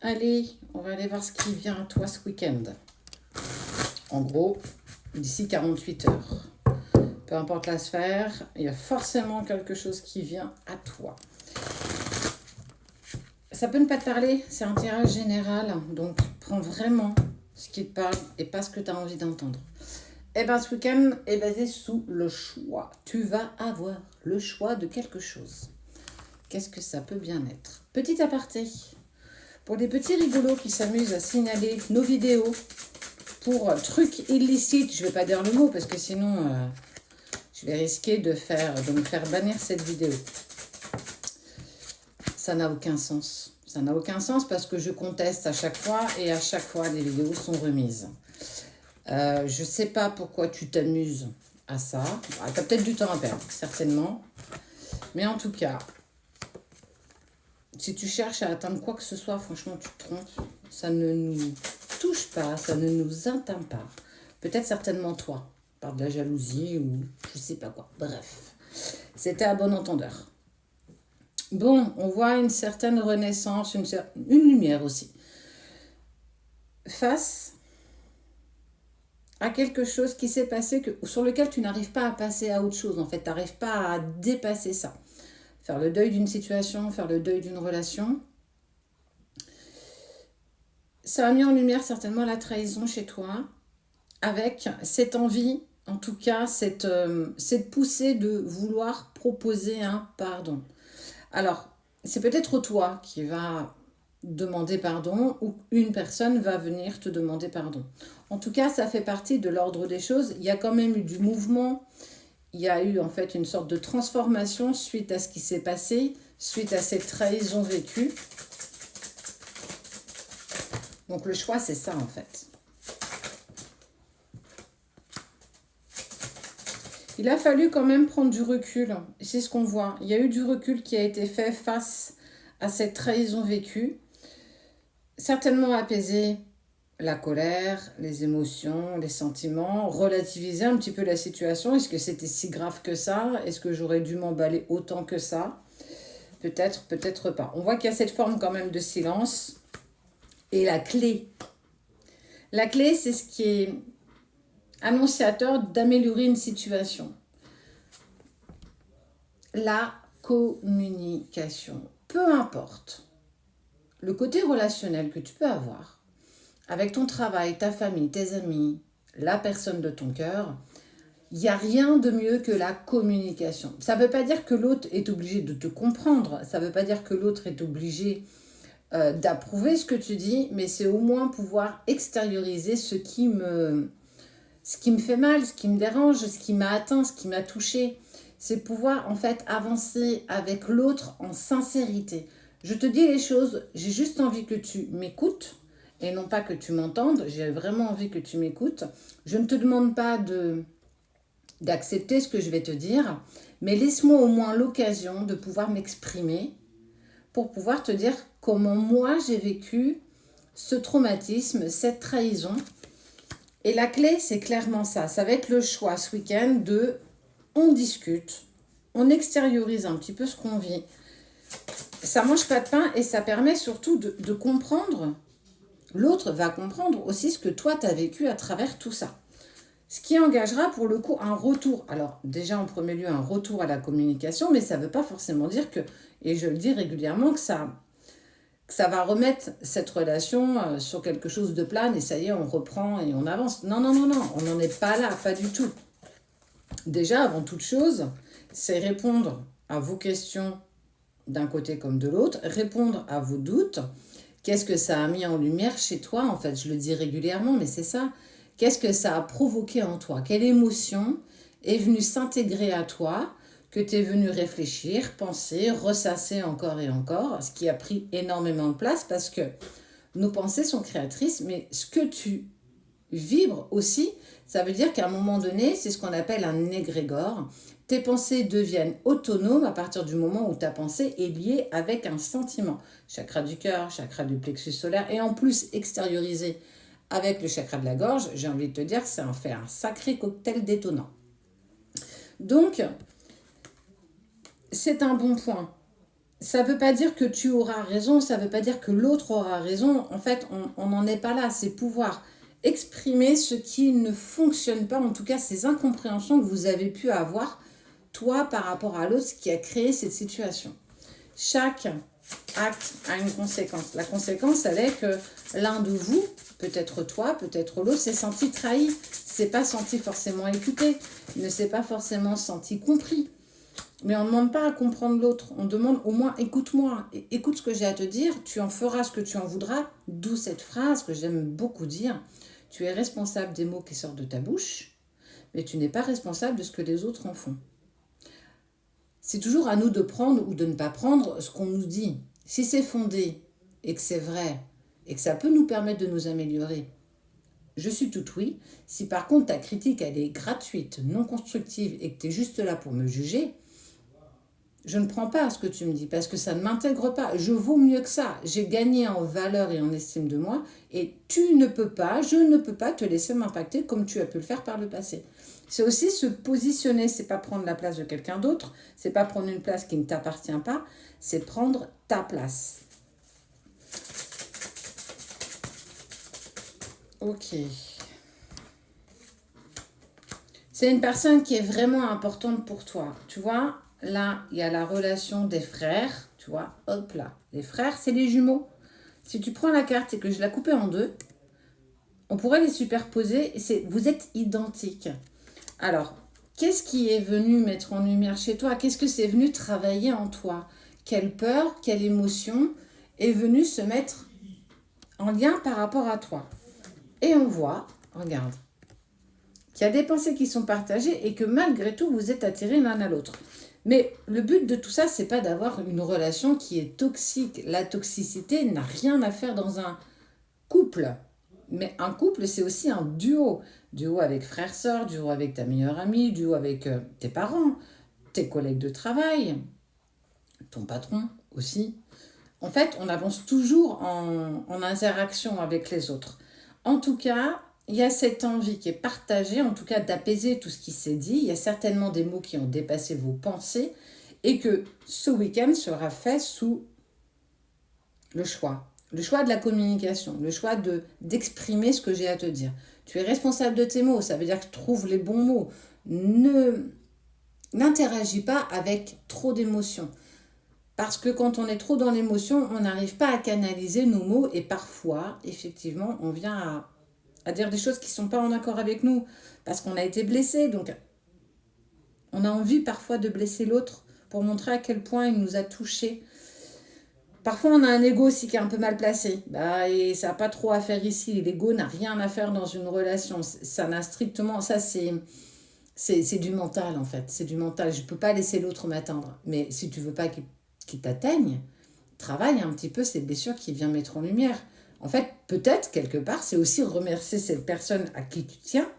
Allez, on va aller voir ce qui vient à toi ce week-end. En gros, d'ici 48 heures. Peu importe la sphère, il y a forcément quelque chose qui vient à toi. Ça peut ne pas te parler, c'est un tirage général, donc prends vraiment ce qui te parle et pas ce que tu as envie d'entendre. Eh bien, ce week-end est basé sous le choix. Tu vas avoir le choix de quelque chose. Qu'est-ce que ça peut bien être? Petit aparté. Pour des petits rigolos qui s'amusent à signaler nos vidéos pour trucs illicites, je ne vais pas dire le mot parce que sinon je vais risquer de me faire bannir cette vidéo. Ça n'a aucun sens. Ça n'a aucun sens parce que je conteste à chaque fois et à chaque fois les vidéos sont remises. Je ne sais pas pourquoi tu t'amuses à ça. Tu as peut-être du temps à perdre, certainement. Mais en tout cas, si tu cherches à atteindre quoi que ce soit, franchement, tu te trompes. Ça ne nous touche pas, ça ne nous atteint pas. Peut-être certainement toi, par de la jalousie ou je sais pas quoi. Bref, c'était à bon entendeur. Bon, on voit une certaine renaissance, une lumière aussi. Face à quelque chose qui s'est passé, sur lequel tu n'arrives pas à passer à autre chose. En fait, tu n'arrives pas à dépasser ça. Faire le deuil d'une situation, faire le deuil d'une relation. Ça a mis en lumière certainement la trahison chez toi, avec cette envie, en tout cas, cette poussée de vouloir proposer un pardon. Alors, c'est peut-être toi qui va demander pardon ou une personne va venir te demander pardon. En tout cas, ça fait partie de l'ordre des choses. Il y a quand même eu du mouvement. Il y a eu en fait une sorte de transformation suite à ce qui s'est passé, suite à cette trahison vécue. Donc le choix, c'est ça en fait. Il a fallu quand même prendre du recul. C'est ce qu'on voit. Il y a eu du recul qui a été fait face à cette trahison vécue. Certainement apaiser la colère, les émotions, les sentiments, relativiser un petit peu la situation. Est-ce que c'était si grave que ça? Est-ce que j'aurais dû m'emballer autant que ça? Peut-être, peut-être pas. On voit qu'il y a cette forme quand même de silence. Et la clé, c'est ce qui est annonciateur d'améliorer une situation. La communication. Peu importe le côté relationnel que tu peux avoir avec ton travail, ta famille, tes amis, la personne de ton cœur, il n'y a rien de mieux que la communication. Ça ne veut pas dire que l'autre est obligé de te comprendre, ça ne veut pas dire que l'autre est obligé d'approuver ce que tu dis, mais c'est au moins pouvoir extérioriser ce qui me fait mal, ce qui me dérange, ce qui m'a atteint, ce qui m'a touché. C'est pouvoir en fait avancer avec l'autre en sincérité. Je te dis les choses, j'ai juste envie que tu m'écoutes et non pas que tu m'entendes. J'ai vraiment envie que tu m'écoutes. Je ne te demande pas d'accepter ce que je vais te dire, mais laisse-moi au moins l'occasion de pouvoir m'exprimer pour pouvoir te dire comment moi j'ai vécu ce traumatisme, cette trahison. Et la clé, c'est clairement ça. Ça va être le choix ce week-end de on discute, on extériorise un petit peu ce qu'on vit. Ça mange pas de pain et ça permet surtout de comprendre. L'autre va comprendre aussi ce que toi, tu as vécu à travers tout ça. Ce qui engagera pour le coup un retour. Alors déjà en premier lieu un retour à la communication, mais ça ne veut pas forcément dire que, et je le dis régulièrement, que ça va remettre cette relation sur quelque chose de plane et ça y est, on reprend et on avance. Non, non, non, non, on n'en est pas là, pas du tout. Déjà, avant toute chose, c'est répondre à vos questions d'un côté comme de l'autre, répondre à vos doutes. Qu'est-ce que ça a mis en lumière chez toi? En fait, je le dis régulièrement, mais c'est ça. Qu'est-ce que ça a provoqué en toi? Quelle émotion est venue s'intégrer à toi, que tu es venu réfléchir, penser, ressasser encore et encore, ce qui a pris énormément de place parce que nos pensées sont créatrices, mais ce que tu vibres aussi, ça veut dire qu'à un moment donné, c'est ce qu'on appelle un égrégore. Tes pensées deviennent autonomes à partir du moment où ta pensée est liée avec un sentiment. Chakra du cœur, chakra du plexus solaire, et en plus extériorisé avec le chakra de la gorge, j'ai envie de te dire que c'est un sacré cocktail détonnant. Donc, c'est un bon point Ça ne veut pas dire que tu auras raison, ça ne veut pas dire que l'autre aura raison. En fait, on n'en est pas là. C'est pouvoir exprimer ce qui ne fonctionne pas, en tout cas ces incompréhensions que vous avez pu avoir, toi par rapport à l'autre, qui a créé cette situation. Chaque acte a une conséquence. La conséquence, elle est que l'un de vous, peut-être toi, peut-être l'autre, s'est senti trahi, s'est pas senti forcément écouté, ne s'est pas forcément senti compris. Mais on ne demande pas à comprendre l'autre, on demande au moins écoute-moi, écoute ce que j'ai à te dire, tu en feras ce que tu en voudras, d'où cette phrase que j'aime beaucoup dire, tu es responsable des mots qui sortent de ta bouche, mais tu n'es pas responsable de ce que les autres en font. C'est toujours à nous de prendre ou de ne pas prendre ce qu'on nous dit. Si c'est fondé et que c'est vrai et que ça peut nous permettre de nous améliorer, je suis tout oui. Si par contre ta critique elle est gratuite, non constructive et que tu es juste là pour me juger, je ne prends pas ce que tu me dis parce que ça ne m'intègre pas. Je vaux mieux que ça. J'ai gagné en valeur et en estime de moi et tu ne peux pas, je ne peux pas te laisser m'impacter comme tu as pu le faire par le passé. C'est aussi se positionner, c'est pas prendre la place de quelqu'un d'autre, c'est pas prendre une place qui ne t'appartient pas, c'est prendre ta place. Ok. C'est une personne qui est vraiment importante pour toi. Tu vois, là, il y a la relation des frères. Tu vois, hop là. Les frères, c'est les jumeaux. Si tu prends la carte et que je la coupais en deux, on pourrait les superposer. Vous êtes identiques. Alors, qu'est-ce qui est venu mettre en lumière chez toi? Qu'est-ce que c'est venu travailler en toi? Quelle peur, quelle émotion est venue se mettre en lien par rapport à toi? Et on voit, regarde, qu'il y a des pensées qui sont partagées et que malgré tout, vous êtes attirés l'un à l'autre. Mais le but de tout ça, c'est pas d'avoir une relation qui est toxique. La toxicité n'a rien à faire dans un couple. Mais un couple, c'est aussi un duo. Duo avec frère-sœur, duo avec ta meilleure amie, duo avec tes parents, tes collègues de travail, ton patron aussi. En fait, on avance toujours en interaction avec les autres. En tout cas, il y a cette envie qui est partagée, en tout cas d'apaiser tout ce qui s'est dit. Il y a certainement des mots qui ont dépassé vos pensées et que ce week-end sera fait sous le choix. Le choix de la communication, le choix d'exprimer ce que j'ai à te dire. Tu es responsable de tes mots, ça veut dire que trouve les bons mots. N'interagis pas avec trop d'émotions. Parce que quand on est trop dans l'émotion, on n'arrive pas à canaliser nos mots et parfois, effectivement, on vient à dire des choses qui ne sont pas en accord avec nous parce qu'on a été blessé. Donc, on a envie parfois de blesser l'autre pour montrer à quel point il nous a touchés. Parfois, on a un ego aussi qui est un peu mal placé. Et ça n'a pas trop à faire ici. L'ego n'a rien à faire dans une relation. Ça n'a strictement... Ça, c'est du mental, en fait. C'est du mental. Je ne peux pas laisser l'autre m'atteindre. Mais si tu ne veux pas qu'il t'atteigne, travaille un petit peu ces blessures qu'il vient mettre en lumière. En fait, peut-être, quelque part, c'est aussi remercier cette personne à qui tu tiens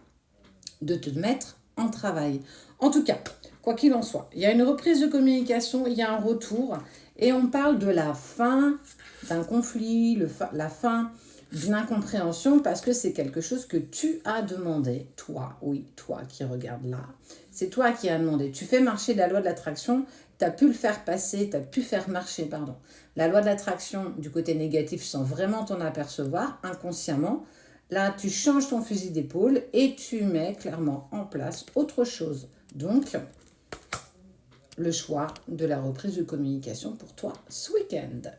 de te mettre en travail. En tout cas, quoi qu'il en soit, il y a une reprise de communication, il y a un retour, et on parle de la fin d'un conflit, la fin d'une incompréhension, parce que c'est quelque chose que tu as demandé, toi, oui, toi qui regardes là. C'est toi qui as demandé. Tu fais marcher la loi de l'attraction, tu as pu le faire passer, tu as pu faire marcher, pardon. La loi de l'attraction du côté négatif sans vraiment t'en apercevoir, inconsciemment. Là, tu changes ton fusil d'épaule et tu mets clairement en place autre chose. Donc, le choix de la reprise de communication pour toi ce week-end.